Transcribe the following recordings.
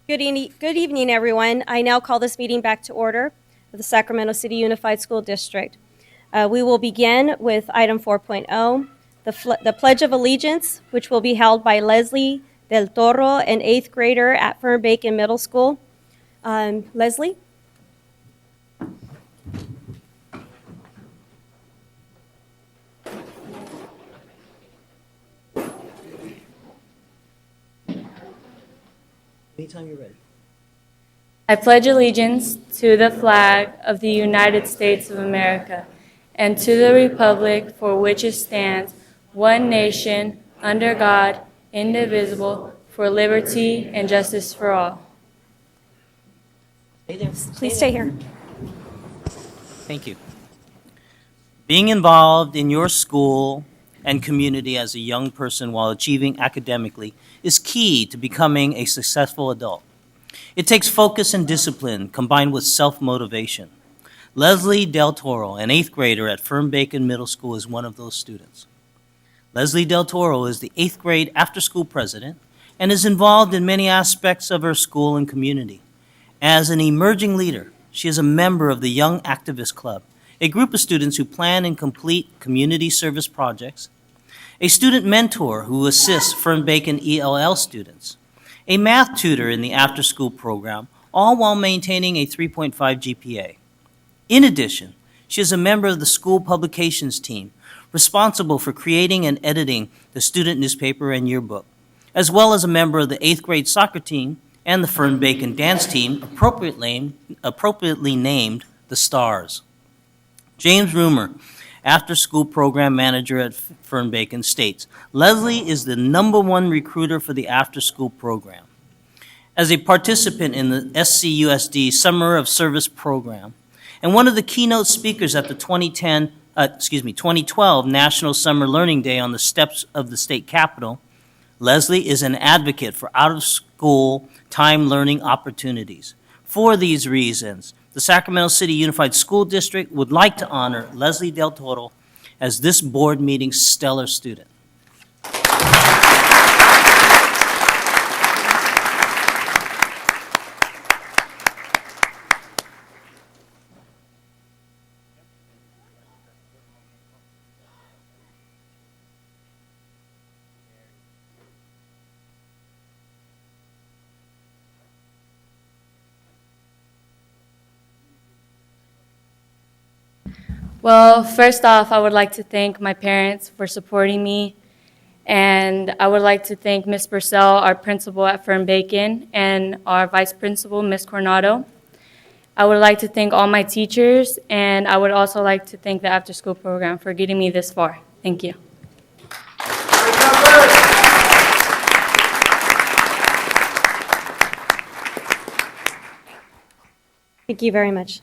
Good evening, everyone. I now call this meeting back to order of the Sacramento City Unified School District. We will begin with item 4.0, the Pledge of Allegiance, which will be held by Leslie Del Toro, an 8th grader at Fernbacon Middle School. Leslie? Anytime you're ready. I pledge allegiance to the flag of the United States of America and to the republic for which it stands, one nation, under God, indivisible, for liberty and justice for all. Stay there. Please stay here. Thank you. Being involved in your school and community as a young person while achieving academically is key to becoming a successful adult. It takes focus and discipline combined with self-motivation. Leslie Del Toro, an 8th grader at Fernbacon Middle School, is one of those students. Leslie Del Toro is the 8th grade after-school president and is involved in many aspects of her school and community. As an emerging leader, she is a member of the Young Activist Club, a group of students who plan and complete community service projects, a student mentor who assists Fernbacon ELL students, a math tutor in the after-school program, all while maintaining a 3.5 GPA. In addition, she is a member of the school publications team, responsible for creating and editing the student newspaper and yearbook, as well as a member of the 8th grade soccer team and the Fernbacon dance team, appropriately named the Stars. James Rumer, after-school program manager at Fernbacon, states, Leslie is the #1 recruiter for the after-school program. As a participant in the SCUSD Summer of Service program, and one of the keynote speakers at the 2012 National Summer Learning Day on the steps of the state capitol, Leslie is an advocate for out-of-school time learning opportunities. For these reasons, the Sacramento City Unified School District would like to honor Leslie Del Toro as this board meeting's stellar student. Well, first off, I would like to thank my parents for supporting me, and I would like to thank Ms. Purcell, our principal at Fernbacon, and our vice principal, Ms. Coronado. I would like to thank all my teachers, and I would also like to thank the after-school program for getting me this far. Thank you. Thank you very much.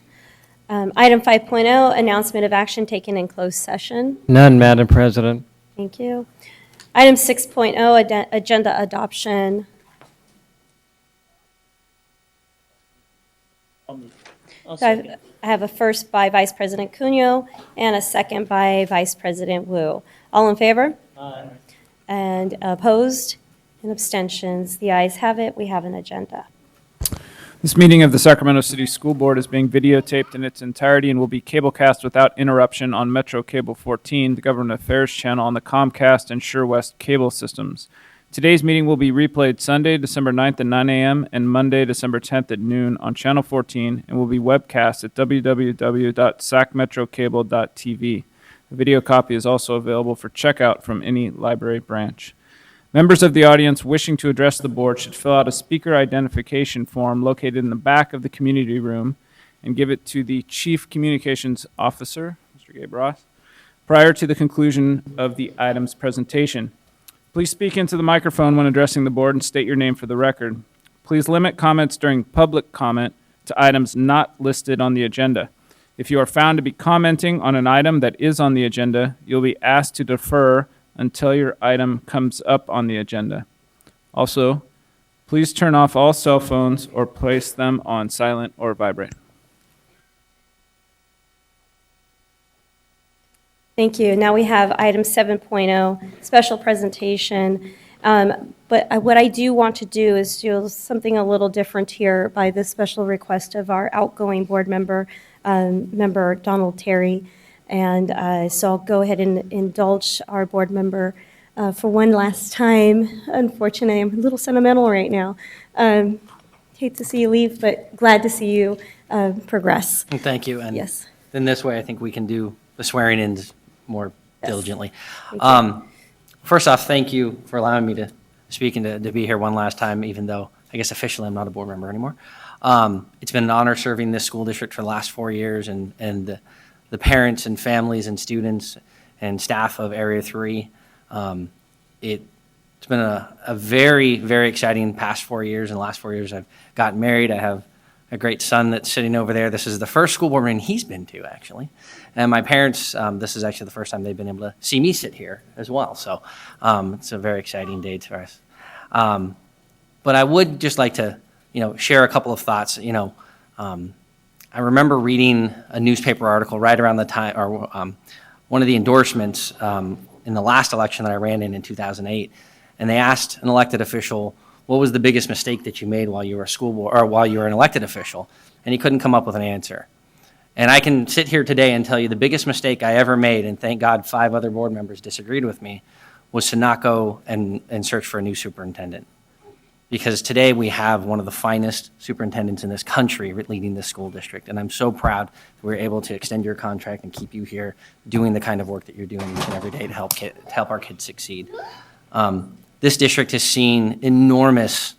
Item 5.0, announcement of action taken in closed session. None, Madam President. Thank you. Item 6.0, agenda adoption. So I have a first by Vice President Cunyo and a second by Vice President Wu. All in favor? Aye. And opposed and abstentions? The ayes have it. We have an agenda. This meeting of the Sacramento City School Board is being videotaped in its entirety and will be cablecast without interruption on Metro Cable 14, the Government Affairs channel on the Comcast and SureWest cable systems. Today's meeting will be replayed Sunday, December 9th at 9 a.m. and Monday, December 10th at noon on Channel 14 and will be webcast at www.sacmetrocable.tv. A video copy is also available for checkout from any library branch. Members of the audience wishing to address the board should fill out a speaker identification form located in the back of the community room and give it to the Chief Communications Officer, Mr. Gabe Ross, prior to the conclusion of the item's presentation. Please speak into the microphone when addressing the board and state your name for the record. Please limit comments during public comment to items not listed on the agenda. If you are found to be commenting on an item that is on the agenda, you'll be asked to defer until your item comes up on the agenda. Also, please turn off all cell phones or place them on silent or vibrate. Thank you. Now we have item 7.0, special presentation But what I do want to do is do something a little different here by the special request of our outgoing board member, Member Donald Terry. And so I'll go ahead and indulge our board member for one last time. Unfortunately, I'm a little sentimental right now. Hate to see you leave, but glad to see you progress. And thank you. And Yes. then this way, I think we can do the swearing-ins more diligently. Thank you. First off, thank you for allowing me to speak and to be here one last time, even though I guess officially I'm not a board member anymore. It's been an honor serving this school district for the last 4 years, and the parents and families and students and staff of Area 3. It's been a very, very exciting past 4 years. In the last 4 years, I've gotten married. I have a great son that's sitting over there. This is the first school board meeting he's been to, actually. And my parents, this is actually the first time they've been able to see me sit here as well. So it's a very exciting day for us. But I would just like to, share a couple of thoughts. I remember reading a newspaper article right around the time, or one of the endorsements in the last election that I ran in 2008, and they asked an elected official, what was the biggest mistake that you made while you were a school board, or while you were an elected official? And he couldn't come up with an answer. And I can sit here today and tell you the biggest mistake I ever made, and thank God 5 other board members disagreed with me, was to not go and search for a new superintendent. Because today we have one of the finest superintendents in this country leading this school district. And I'm so proud that we're able to extend your contract and keep you here doing the kind of work that you're doing each and every day to help our kids succeed. This district has seen enormous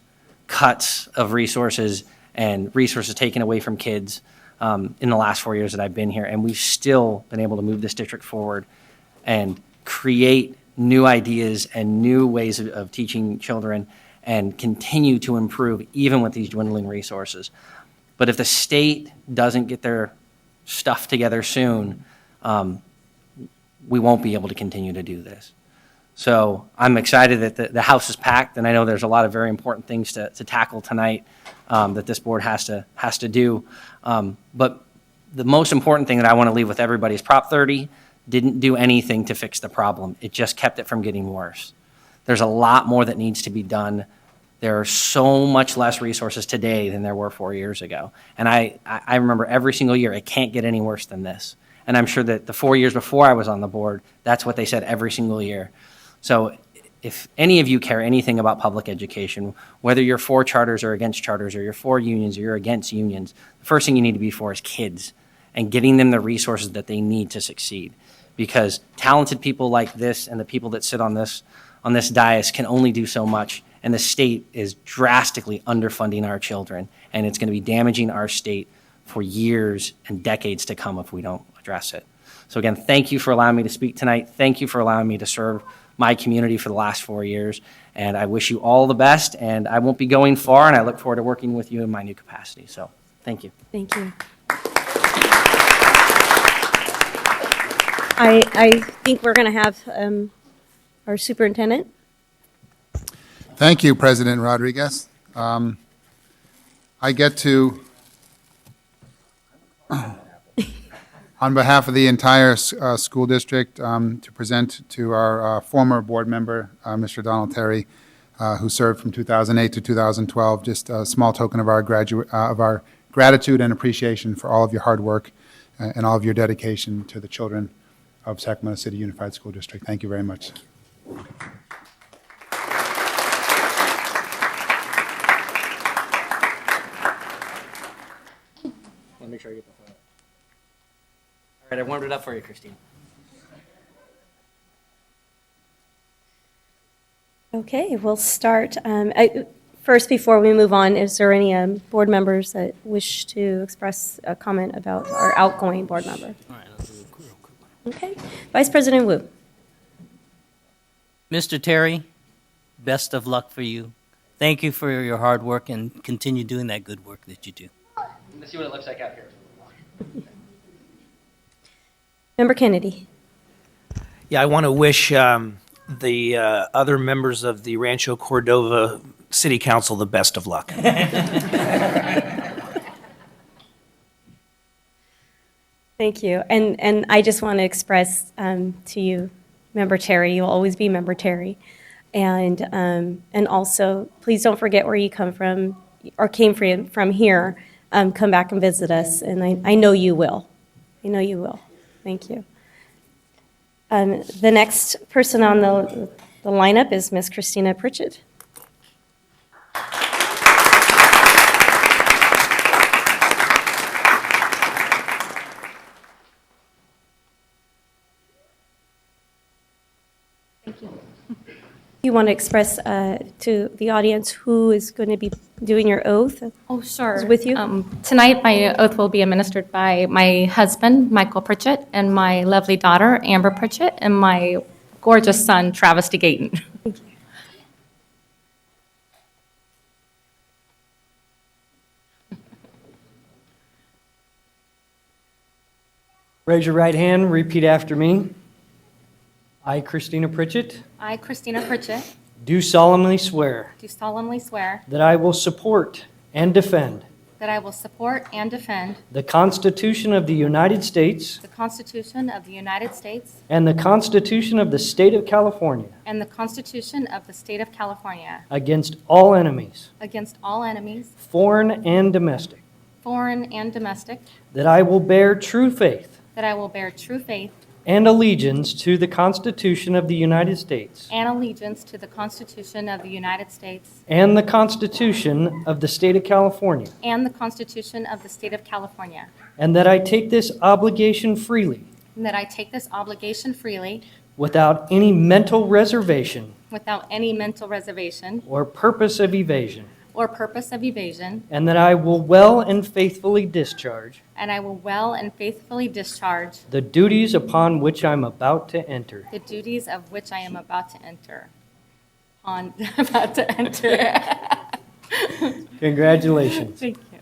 cuts of resources and resources taken away from kids in the last 4 years that I've been here. And we've still been able to move this district forward and create new ideas and new ways of teaching children and continue to improve even with these dwindling resources. But if the state doesn't get their stuff together soon, we won't be able to continue to do this. So I'm excited that the House is packed, and I know there's a lot of very important things to tackle tonight that this board has to do. But the most important thing that I want to leave with everybody is Prop 30 didn't do anything to fix the problem. It just kept it from getting worse. There's a lot more that needs to be done. There are so much less resources today than there were 4 years ago. And I remember every single year, it can't get any worse than this. And I'm sure that the 4 years before I was on the board, that's what they said every single year. So if any of you care anything about public education, whether you're for charters or against charters, or you're for unions or you're against unions, the first thing you need to be for is kids and getting them the resources that they need to succeed. Because talented people like this and the people that sit on this dais can only do so much, and the state is drastically underfunding our children, and it's going to be damaging our state for years and decades to come if we don't address it. So again, thank you for allowing me to speak tonight. Thank you for allowing me to serve my community for the last 4 years, and I wish you all the best, and I won't be going far, and I look forward to working with you in my new capacity. So thank you. Thank you. I think we're going to have our superintendent. Thank you, President Rodriguez. I get to, on behalf of the entire school district, to present to our former board member, Mr. Donald Terry, who served from 2008 to 2012, just a small token of our gratitude and appreciation for all of your hard work and all of your dedication to the children of Sacramento City Unified School District. Thank you very much. Let me make sure I get the photo. All right, I warmed it up for you, Christine. Okay, we'll start. First, before we move on, is there any board members that wish to express a comment about our outgoing board member? All right, I'll do a quick one. Okay, Vice President Wu. Mr. Terry, best of luck for you. Thank you for your hard work, and continue doing that good work that you do. Let's see what it looks like out here. Member Kennedy. Yeah, I want to wish the other members of the Rancho Cordova City Council the best of luck. Thank you. And I just want to express to you, Member Terry, you'll always be Member Terry. And also, please don't forget where you come from or came from here. Come back and visit us, and I know you will. I know you will. Thank you. The next person on the lineup is Miss Christina Pritchett. You want to express to the audience who is going to be doing your oath? Oh, sure. Is with you? Tonight, my oath will be administered by my husband, Michael Pritchett, and my lovely daughter, Amber Pritchett, and my gorgeous son, Travis DeGayton. Raise your right hand, repeat after me. I, Christina Pritchett, I, Christina Pritchett, do solemnly swear do solemnly swear that I will support and defend that I will support and defend the Constitution of the United States the Constitution of the United States and the Constitution of the State of California and the Constitution of the State of California against all enemies, against all enemies, foreign and domestic, foreign and domestic, that I will bear true faith that I will bear true faith and allegiance to the Constitution of the United States and allegiance to the Constitution of the United States and the Constitution of the State of California, and the Constitution of the State of California, and that I take this obligation freely and that I take this obligation freely without any mental reservation without any mental reservation or purpose of evasion, or purpose of evasion, and that I will well and faithfully discharge and I will well and faithfully discharge the duties upon which I'm about to enter. the duties of which I am about to enter. About to enter. Congratulations. Thank you.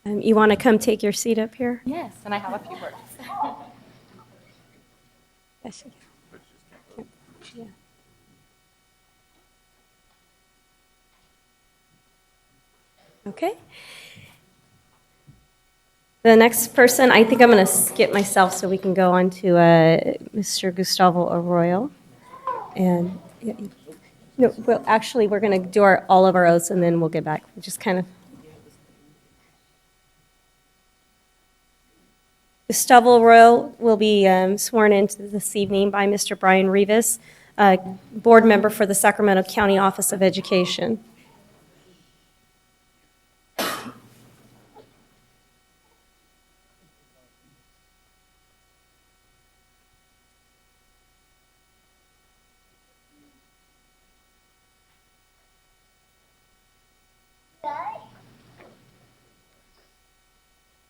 You want to come take your seat up here? Yes, and I have a few words. Yes, you can. Yeah. Okay. The next person, I think I'm going to skip myself so we can go on to Mr. Gustavo Arroyo. And, no, well, actually, we're going to do all of our oaths, and then we'll get back. We'll just kind of. Gustavo Arroyo will be sworn in this evening by Mr. Brian Rivas, board member for the Sacramento County Office of Education.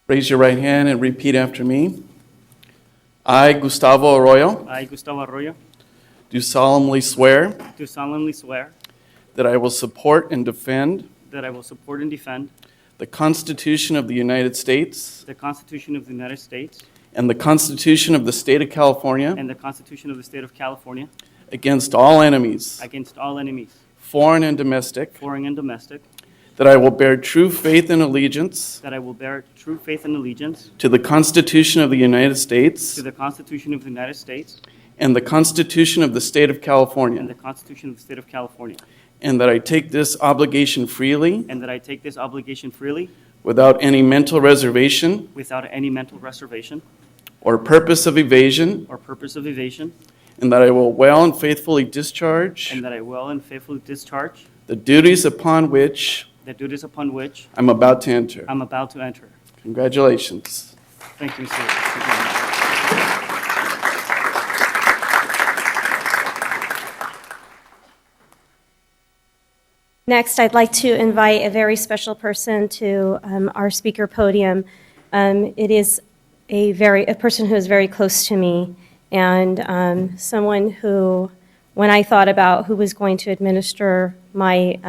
Raise your right hand and repeat after me. I, Gustavo Arroyo, I, Gustavo Arroyo, do solemnly swear do solemnly swear that I will support and defend that I will support and defend the Constitution of the United States the Constitution of the United States and the Constitution of the State of California and the Constitution of the State of California against all enemies, against all enemies, foreign and domestic, foreign and domestic, that I will bear true faith and allegiance that I will bear true faith and allegiance to the Constitution of the United States to the Constitution of the United States and the Constitution of the State of and California, the Constitution of the State of California, and that I take this obligation freely and that I take this obligation freely without any mental reservation without any mental reservation or purpose of evasion, or purpose of evasion, and that I will well and faithfully discharge and that I will and faithfully discharge the duties upon which the duties upon which I'm about to enter. I'm about to enter. Congratulations. Thank you, sir. Next, I'd like to invite a very special person to our speaker podium. It is a person who is very close to me, and someone who, when I thought about who was going to administer my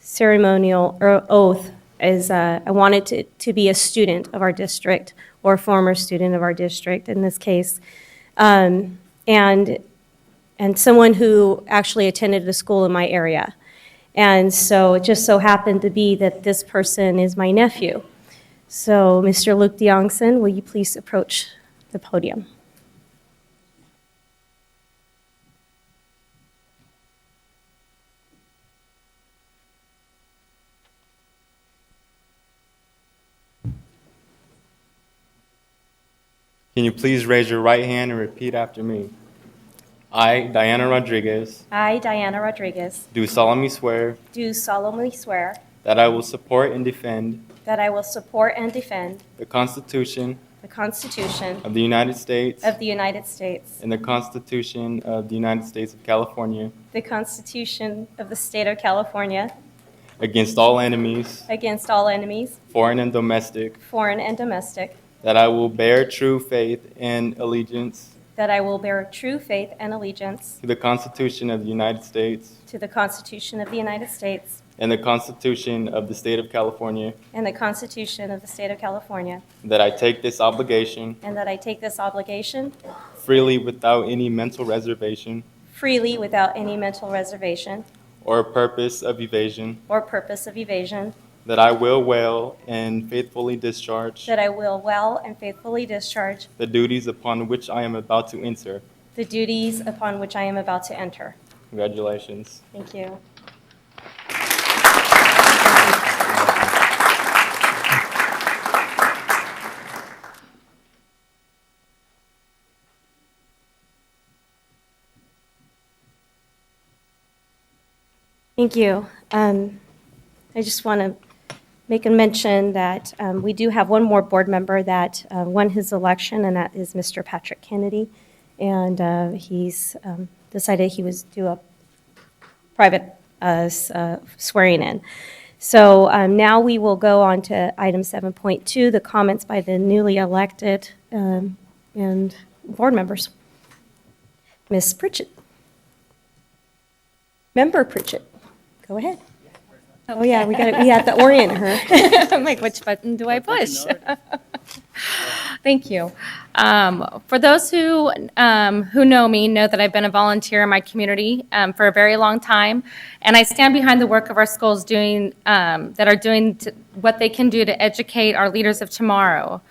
ceremonial oath, I wanted it to be a student of our district or a former student of our district in this case, and someone who actually attended a school in my area. And so it just so happened to be that this person is my nephew. So, Mr. Luke Diongson, will you please approach the podium? Can you please raise your right hand and repeat after me? I, Diana Rodriguez, I, Diana Rodriguez, do solemnly swear do solemnly swear that I will support and defend that I will support and defend the Constitution the Constitution of the United States of the United States, and the Constitution of the United States of California the Constitution of the State of California, against all enemies, against all enemies, foreign and domestic, foreign and domestic, that I will bear true faith and allegiance that I will bear true faith and allegiance to the Constitution of the United States to the Constitution of the United States and the Constitution of the State of California, and the Constitution of the State of California, that I take this obligation and that I take this obligation freely without any mental reservation freely without any mental reservation or purpose of evasion, or purpose of evasion, that I will well and faithfully discharge that I will well and faithfully discharge the duties upon which I am about to enter. the duties upon which I am about to enter. Congratulations. Thank you. Thank you. I just want to make a mention that we do have one more board member that won his election, and that is Mr. Patrick Kennedy. And he's decided he was do a private swearing in. So now we will go on to item 7.2, the comments by the newly elected and board members. Ms. Pritchett. Member Pritchett, go ahead. Oh yeah, we have to orient her. I'm like, which button do I push? Thank you. For those who know me, know that I've been a volunteer in my community for a very long time, and I stand behind the work of our schools doing what they can do to educate our leaders of tomorrow.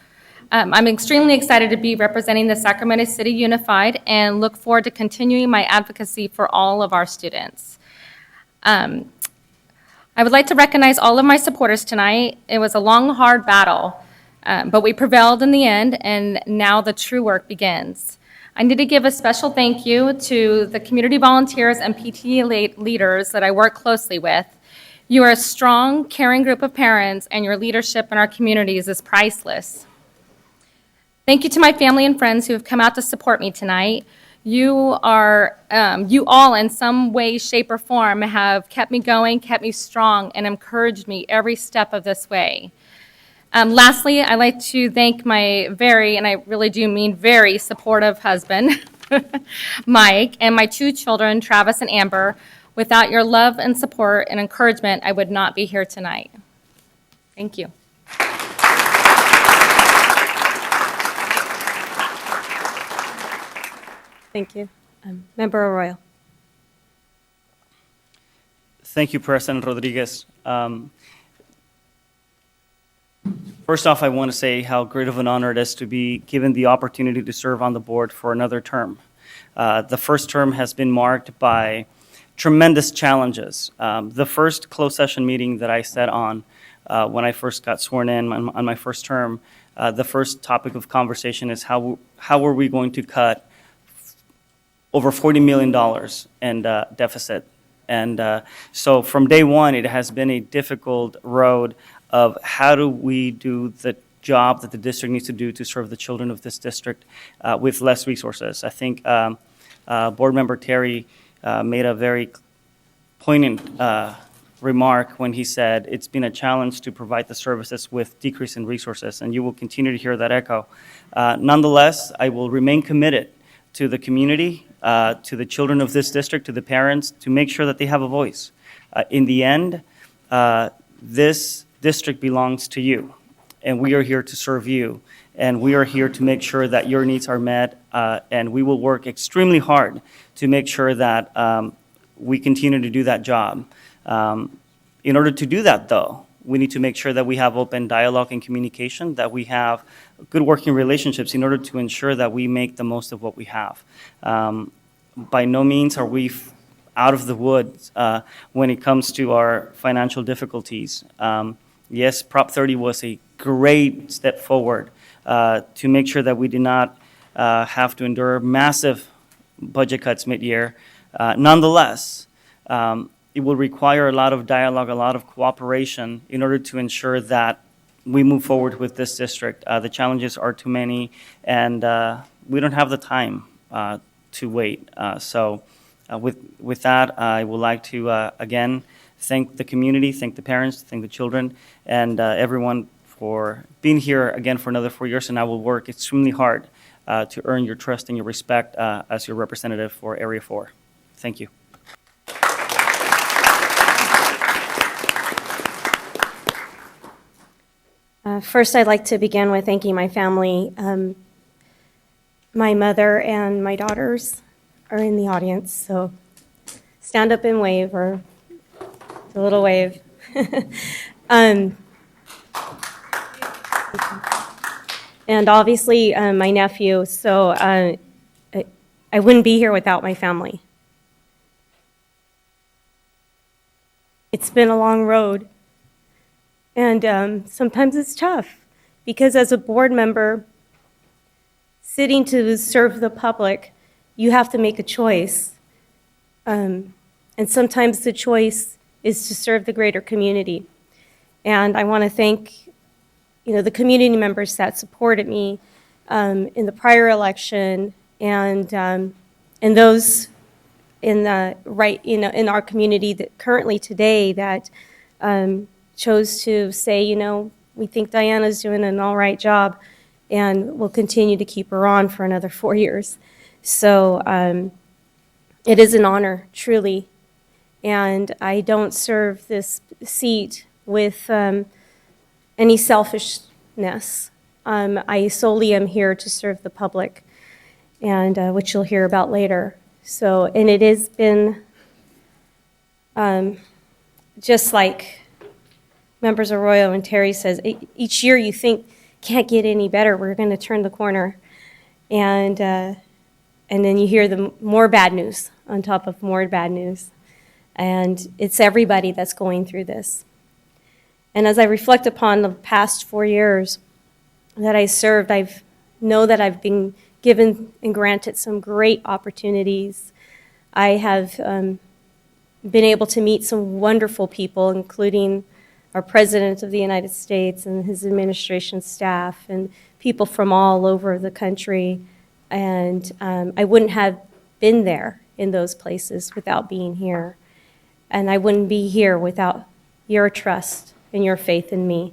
I'm extremely excited to be representing the Sacramento City Unified and look forward to continuing my advocacy for all of our students. I would like to recognize all of my supporters tonight. It was a long, hard battle, but we prevailed in the end, and now the true work begins. I need to give a special thank you to the community volunteers and PTA leaders that I work closely with. You are a strong, caring group of parents, and your leadership in our communities is priceless. Thank you to my family and friends who have come out to support me tonight. You all in some way, shape, or form have kept me going, kept me strong, and encouraged me every step of this way. Lastly, I'd like to thank my very, and I really do mean very, supportive husband, Mike, and my two children, Travis and Amber. Without your love and support and encouragement, I would not be here tonight. Thank you. Thank you. Member Arroyo. Thank you, President Rodriguez. First off, I want to say how great of an honor it is to be given the opportunity to serve on the board for another term. The first term has been marked by tremendous challenges. The first closed session meeting that I sat on when I first got sworn in on my first term, the first topic of conversation is how are we going to cut over $40 million in deficit. And so from day one, it has been a difficult road of how do we do the job that the district needs to do to serve the children of this district with less resources. I think Board Member Terry made a very poignant remark when he said it's been a challenge to provide the services with decrease in resources, and you will continue to hear that echo. Nonetheless, I will remain committed to the community, to the children of this district, to the parents, to make sure that they have a voice. In the end, this district belongs to you, and we are here to serve you, and we are here to make sure that your needs are met, and we will work extremely hard to make sure that we continue to do that job. In order to do that, though, We need to make sure that we have open dialogue and communication, that we have good working relationships in order to ensure that we make the most of what we have. By no means are we out of the woods when it comes to our financial difficulties. Yes, Prop 30 was a great step forward to make sure that we did not have to endure massive budget cuts mid-year. Nonetheless, it will require a lot of dialogue, a lot of cooperation in order to ensure that we move forward with this district. The challenges are too many, and we don't have the time to wait. So with that, I would like to, again, thank the community, thank the parents, thank the children, and everyone for being here again for another 4 years, and I will work extremely hard to earn your trust and your respect as your representative for Area 4. Thank you. First, I'd like to begin with thanking my family. My mother and my daughters are in the audience, so stand up and wave, or a little wave. And obviously, my nephew, so I wouldn't be here without my family. It's been a long road. And sometimes it's tough because as a board member, sitting to serve the public, you have to make a choice. And sometimes the choice is to serve the greater community. And I want to thank, the community members that supported me in the prior election and those in the in our community that currently today that chose to say, we think Diana's doing an all right job, and we'll continue to keep her on for another 4 years. So it is an honor, truly. And I don't serve this seat with any selfishness. I solely am here to serve the public, and which you'll hear about later. So, and it has been just like Members Arroyo and Terry says, each year you think can't get any better. We're going to turn the corner, and then you hear the more bad news on top of more bad news, and it's everybody that's going through this. And as I reflect upon the past 4 years that I served, I know that I've been given and granted some great opportunities. I have been able to meet some wonderful people, including our President of the United States and his administration staff and people from all over the country. And I wouldn't have been there in those places without being here. And I wouldn't be here without your trust and your faith in me.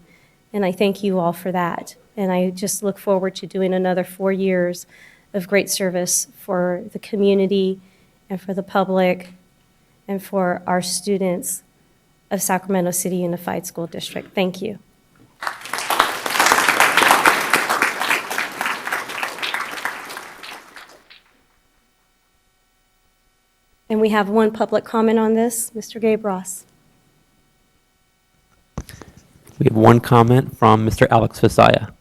And I thank you all for that. And I just look forward to doing another 4 years of great service for the community and for the public and for our students of Sacramento City Unified School District. Thank you. And we have one public comment on this, Mr. Gabe Ross. We have one comment from Mr. Alex Visaya.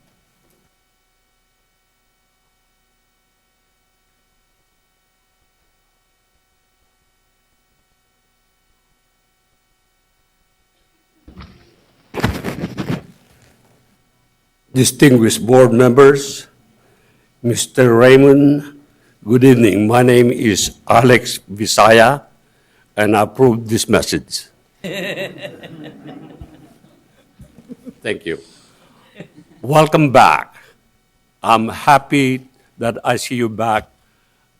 Distinguished board members, Mr. Raymond, good evening. My name is Alex Visaya, and I approve this message. Thank you. Welcome back. I'm happy that I see you back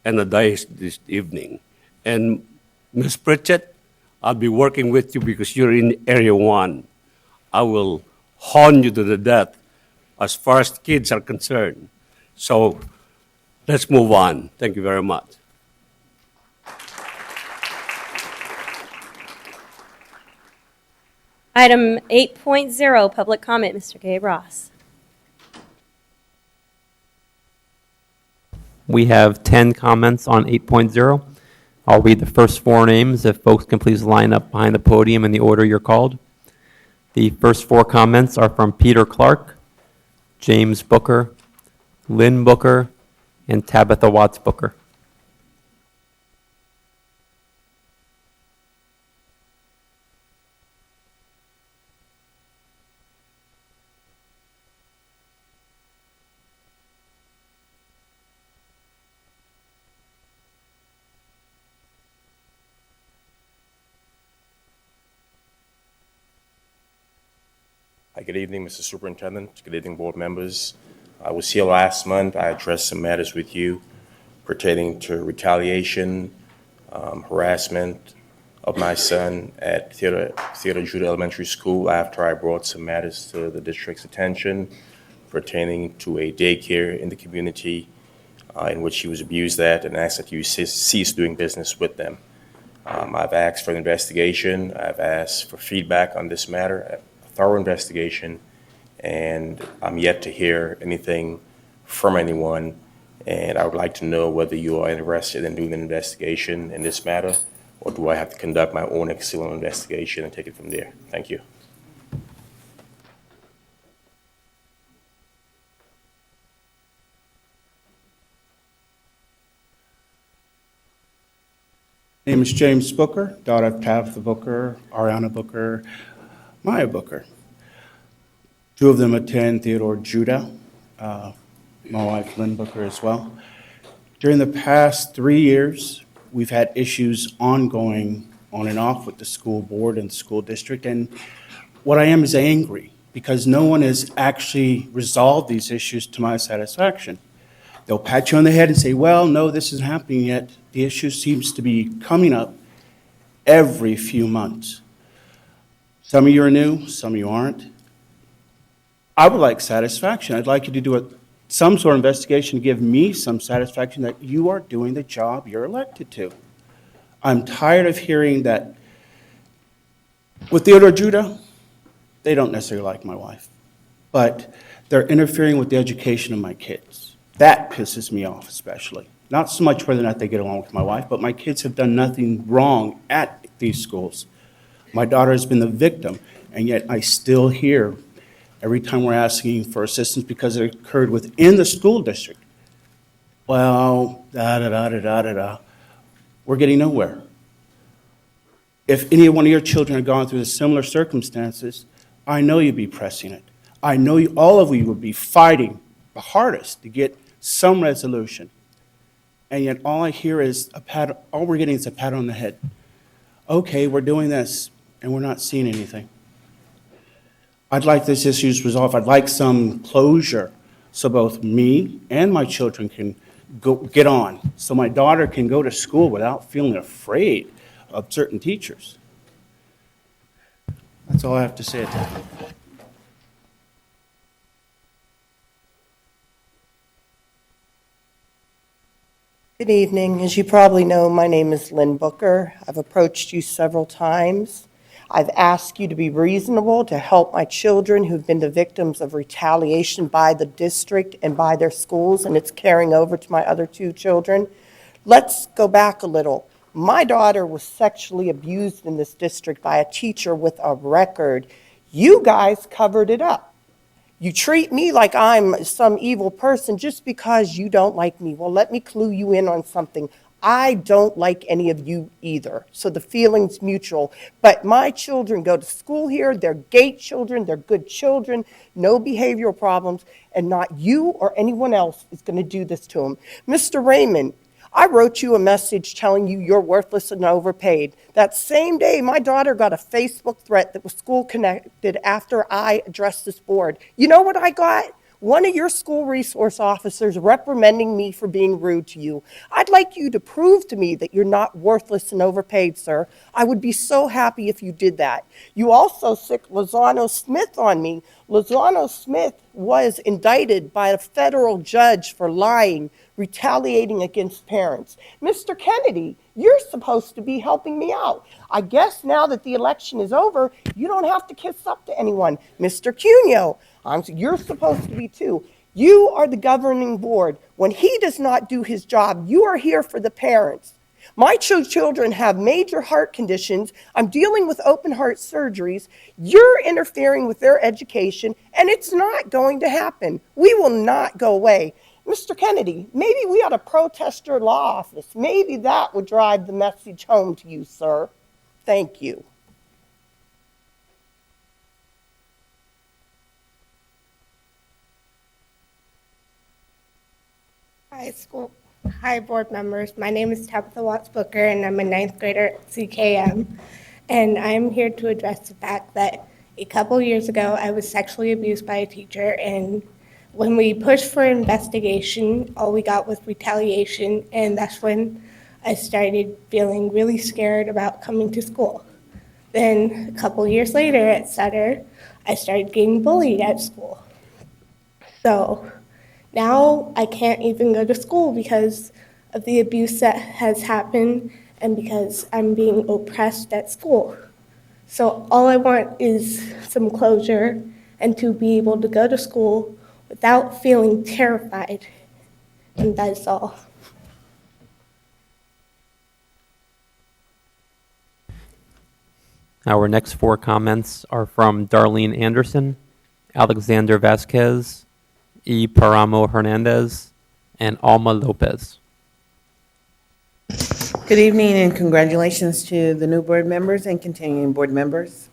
in the dais this evening. And Ms. Pritchett, I'll be working with you because you're in Area 1. I will hone you to the death as far as kids are concerned. So let's move on. Thank you very much. Item 8.0, public comment, Mr. Gabe Ross. We have 10 comments on 8.0. I'll read the first 4 names. If folks can please line up behind the podium in the order you're called. The first 4 comments are from Peter Clark, James Booker, Lynn Booker, and Tabitha Watts Booker. Hi, good evening, Mr. Superintendent. Good evening, board members. I was here last month. I addressed some matters with you pertaining to retaliation, harassment of my son at Theodore Judah Elementary School after I brought some matters to the district's attention pertaining to a daycare in the community in which he was abused at, and asked that you cease doing business with them. I've asked for an investigation. I've asked for feedback on this matter, thorough investigation, and I'm yet to hear anything from anyone. And I would like to know whether you are interested in doing an investigation in this matter, or do I have to conduct my own external investigation and take it from there? Thank you. Name is James Booker, daughter of Tabitha Booker, Ariana Booker, Maya Booker. 2 of them attend Theodore Judah, my wife Lynn Booker as well. During the past 3 years, we've had issues ongoing on and off with the school board and the school district, and what I am is angry because no one has actually resolved these issues to my satisfaction. They'll pat you on the head and say, well, no, this isn't happening yet. The issue seems to be coming up every few months. Some of you are new, some of you aren't. I would like satisfaction. I'd like you to do some sort of investigation to give me some satisfaction that you are doing the job you're elected to. I'm tired of hearing that with Theodore Judah, they don't necessarily like my wife, but they're interfering with the education of my kids. That pisses me off especially. Not so much whether or not they get along with my wife, but my kids have done nothing wrong at these schools. My daughter has been the victim, and yet I still hear every time we're asking for assistance because it occurred within the school district. Well, da-da-da-da-da-da-da. We're getting nowhere. If any one of your children had gone through similar circumstances, I know you'd be pressing it. I know all of you would be fighting the hardest to get some resolution. And yet all I hear is all we're getting is a pat on the head. Okay, we're doing this, and we're not seeing anything. I'd like this issues resolved. I'd like some closure so both me and my children can get on, so my daughter can go to school without feeling afraid of certain teachers. That's all I have to say at that time. Good evening. As you probably know, my name is Lynn Booker. I've approached you several times. I've asked you to be reasonable to help my children who've been the victims of retaliation by the district and by their schools, and it's carrying over to my other 2 children. Let's go back a little. My daughter was sexually abused in this district by a teacher with a record. You guys covered it up. You treat me like I'm some evil person just because you don't like me. Well, let me clue you in on something. I don't like any of you either, so the feeling's mutual. But my children go to school here. They're gate children. They're good children, no behavioral problems, and not you or anyone else is going to do this to them. Mr. Raymond, I wrote you a message telling you you're worthless and overpaid. That same day, my daughter got a Facebook threat that was school connected after I addressed this board. You know what I got? One of your school resource officers reprimanding me for being rude to you. I'd like you to prove to me that you're not worthless and overpaid, sir. I would be so happy if you did that. You also sick Lozano Smith on me. Lozano Smith was indicted by a federal judge for lying, retaliating against parents. Mr. Kennedy, you're supposed to be helping me out. I guess now that the election is over, you don't have to kiss up to anyone. Mr. Cuneo, you're supposed to be too. You are the governing board. When he does not do his job, you are here for the parents. My children have major heart conditions. I'm dealing with open heart surgeries. You're interfering with their education, and it's not going to happen. We will not go away. Mr. Kennedy, maybe we ought to protest your law office. Maybe that would drive the message home to you, sir. Thank you. Hi, board members. My name is Tabitha Watts Booker, and I'm a 9th grader at CKM. And I'm here to address the fact that a couple years ago, I was sexually abused by a teacher. And when we pushed for investigation, all we got was retaliation. And that's when I started feeling really scared about coming to school. Then a couple years later at Sutter, I started getting bullied at school. So now I can't even go to school because of the abuse that has happened and because I'm being oppressed at school. So all I want is some closure and to be able to go to school without feeling terrified. And that's all. Our next 4 comments are from Darlene Anderson, Alexander Vasquez, E. Paramo Hernandez, and Alma Lopez. Good evening and congratulations to the new board members and continuing board members.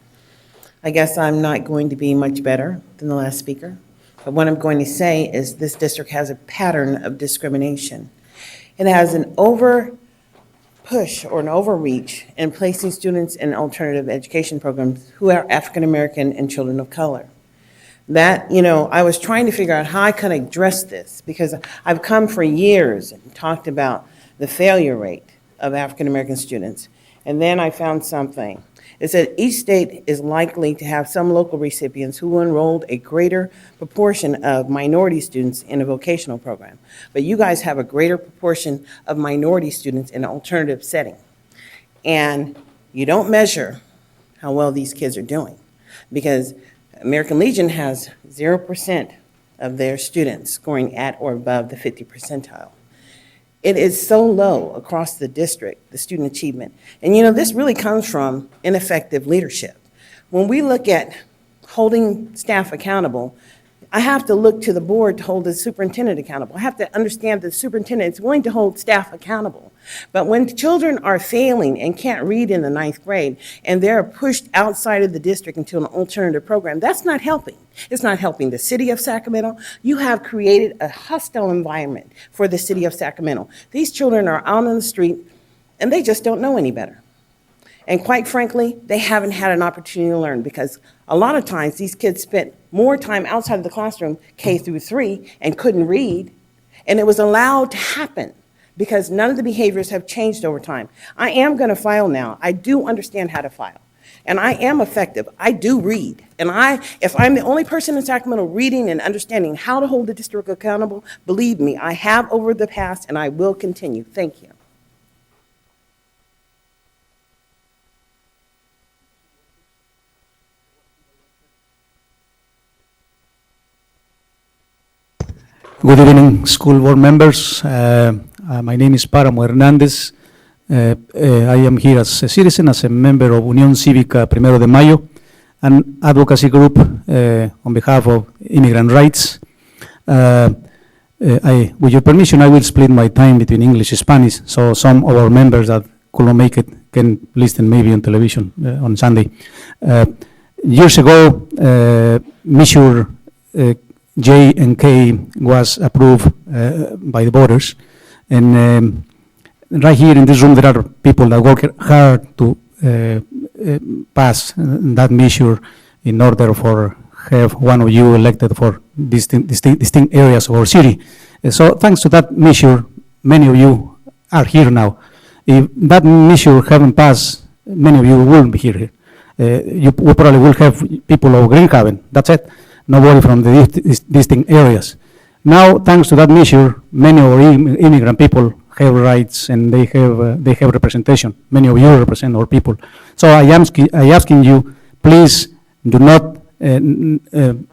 I guess I'm not going to be much better than the last speaker, but what I'm going to say is this district has a pattern of discrimination. It has an over push or an overreach in placing students in alternative education programs who are African American and children of color. That, I was trying to figure out how I could address this because I've come for years and talked about the failure rate of African American students. And then I found something. It said each state is likely to have some local recipients who enrolled a greater proportion of minority students in a vocational program. But you guys have a greater proportion of minority students in an alternative setting. And you don't measure how well these kids are doing because American Legion has 0% of their students scoring at or above the 50 percentile. It is so low across the district, the student achievement. And this really comes from ineffective leadership. When we look at holding staff accountable, I have to look to the board to hold the superintendent accountable. I have to understand that the superintendent is willing to hold staff accountable. But when children are failing and can't read in the 9th grade and they're pushed outside of the district into an alternative program, that's not helping. It's not helping the city of Sacramento. You have created a hostile environment for the city of Sacramento. These children are out on the street and they just don't know any better. And quite frankly, they haven't had an opportunity to learn because a lot of times these kids spent more time outside of the classroom, K through 3, and couldn't read. And it was allowed to happen because none of the behaviors have changed over time. I am going to file now. I do understand how to file. And I am effective. I do read. And if I'm the only person in Sacramento reading and understanding how to hold the district accountable, believe me, I have over the past and I will continue. Thank you. Good evening, school board members. My name is Paramo Hernandez. I am here as a citizen, as a member of Unión Cívica Primero de Mayo, an advocacy group on behalf of immigrant rights. With your permission, I will split my time between English and Spanish, so some of our members that couldn't make it can listen maybe on television on Sunday. Years ago, Measure J and K was approved by the voters, and right here in this room there are people that work hard to pass that measure in order for have one of you elected for distinct areas of our city. So thanks to that measure, many of you are here now. If that measure haven't passed, many of you wouldn't be here. We probably will have people of Greenhaven, that's it. Nobody from the distinct areas. Now, thanks to that measure, many of our immigrant people have rights and they have representation. Many of you represent our people. So I am asking you, please do not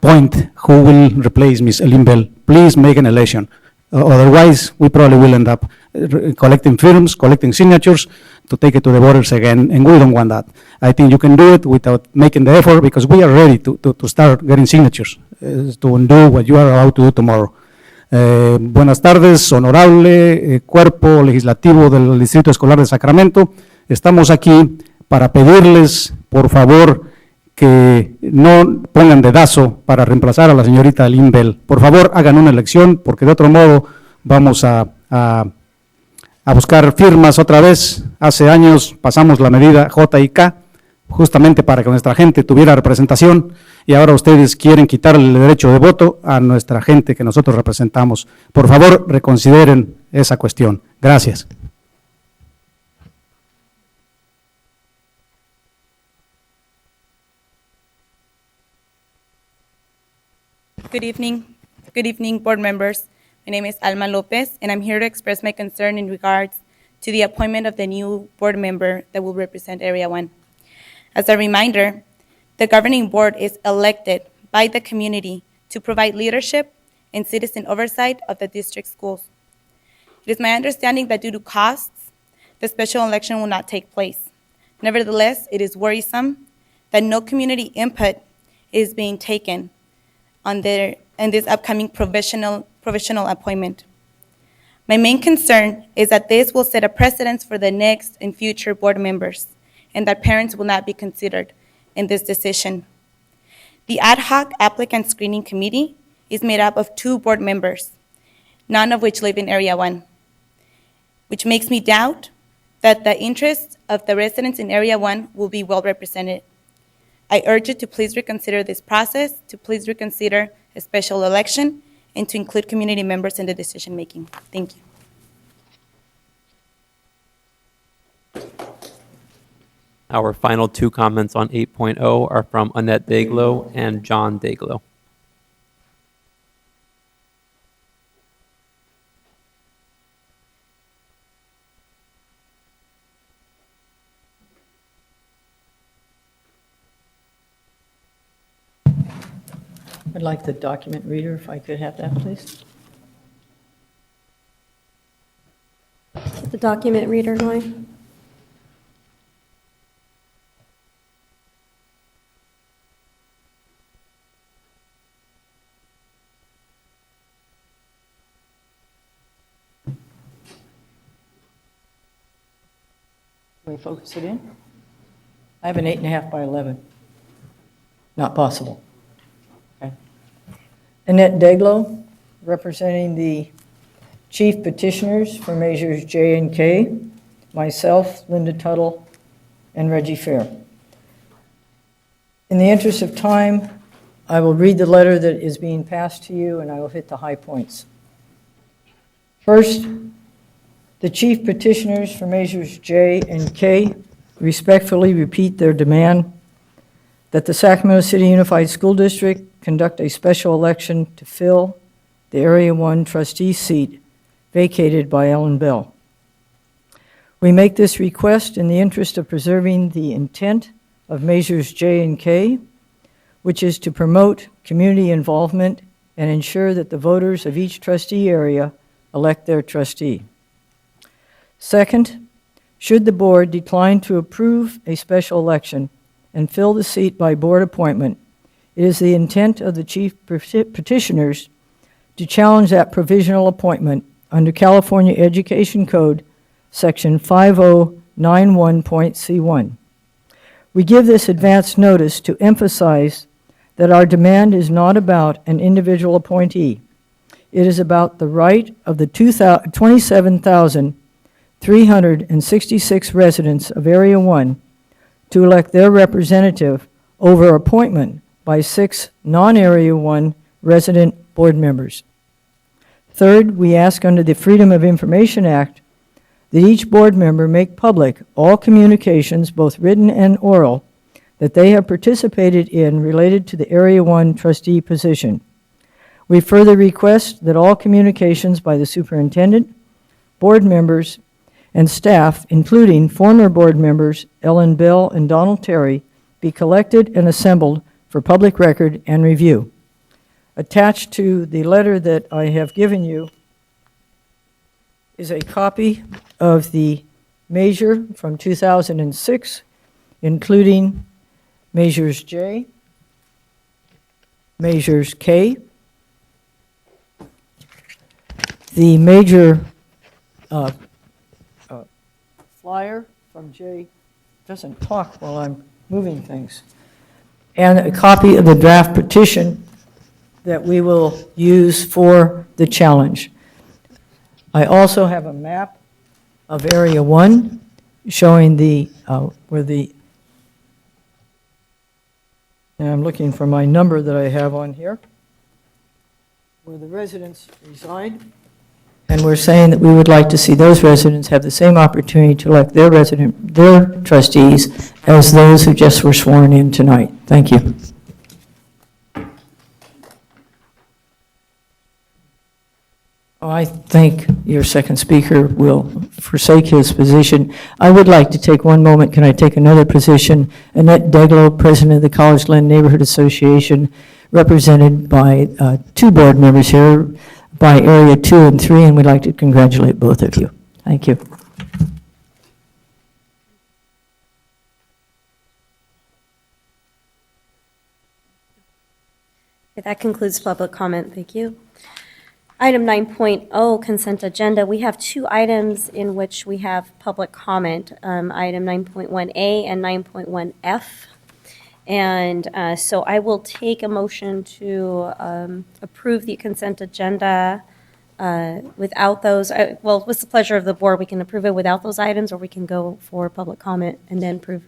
point who will replace Ms. Elimbel. Please make an election. Otherwise, we probably will end up collecting firms, collecting signatures to take it to the voters again, and we don't want that. I think you can do it without making the effort because we are ready to start getting signatures to undo what you are about to do tomorrow. Buenas tardes, honorable cuerpo legislativo del Distrito Escolar de Sacramento. Estamos aquí para pedirles, por favor, que no pongan dedazo para reemplazar a la señorita Lynn Bell. Por favor, hagan una elección, porque de otro modo vamos a buscar firmas otra vez. Hace años pasamos la medida J y K, justamente para que nuestra gente tuviera representación, y ahora ustedes quieren quitarle el derecho de voto a nuestra gente que nosotros representamos. Por favor, reconsideren esa cuestión. Gracias. Good evening, board members. My name is Alma Lopez, and I'm here to express my concern in regards to the appointment of the new board member that will represent Area 1. As a reminder, the governing board is elected by the community to provide leadership and citizen oversight of the district schools. It is my understanding that due to costs, the special election will not take place. Nevertheless, it is worrisome that no community input is being taken in this upcoming provisional appointment. My main concern is that this will set a precedence for the next and future board members, and that parents will not be considered in this decision. The ad hoc applicant screening committee is made up of 2 board members, none of which live in Area 1, which makes me doubt that the interests of the residents in Area 1 will be well represented. I urge you to please reconsider this process, to please reconsider a special election, and to include community members in the decision making. Thank you. Our final 2 comments on 8.0 are from Annette Daglow and John Daglow. I'd like the document reader, if I could have that, please. The document reader going. Can we focus it in? I have an 8.5 by 11. Not possible. Okay. Annette Daglow, representing the chief petitioners for measures J and K, myself, Linda Tuttle, and Reggie Fair. In the interest of time, I will read the letter that is being passed to you, and I will hit the high points. First, the chief petitioners for measures J and K respectfully repeat their demand that the Sacramento City Unified School District conduct a special election to fill the Area 1 trustee seat vacated by Ellen Bell. We make this request in the interest of preserving the intent of measures J and K, which is to promote community involvement and ensure that the voters of each trustee area elect their trustee. Second, should the board decline to approve a special election and fill the seat by board appointment, it is the intent of the chief petitioners to challenge that provisional appointment under California Education Code, Section 5091.C1. We give this advance notice to emphasize that our demand is not about an individual appointee. It is about the right of the 27,366 residents of Area 1 to elect their representative over appointment by 6 non-Area 1 resident board members. Third, we ask under the Freedom of Information Act that each board member make public all communications, both written and oral, that they have participated in related to the Area 1 trustee position. We further request that all communications by the superintendent, board members, and staff, including former board members Ellen Bell and Donald Terry, be collected and assembled for public record and review. Attached to the letter that I have given you is a copy of the measure from 2006, including measures J, measures K, the major flyer from J doesn't talk while I'm moving things, and a copy of the draft petition that we will use for the challenge. I also have a map of Area 1 showing where the, and I'm looking for my number that I have on here, where the residents reside. And we're saying that we would like to see those residents have the same opportunity to elect their trustees as those who just were sworn in tonight. Thank you. I think your second speaker will forsake his position. I would like to take one moment. Can I take another position? Annette Deglow, President of the College Glen Neighborhood Association, represented by two board members here by Area 2 and 3, and we'd like to congratulate both of you. Thank you. That concludes public comment. Thank you. Item 9.0, consent agenda. We have two items in which we have public comment, item 9.1A and 9.1F. And so I will take a motion to approve the consent agenda without those. Well, with the pleasure of the board, we can approve it without those items, or we can go for public comment and then approve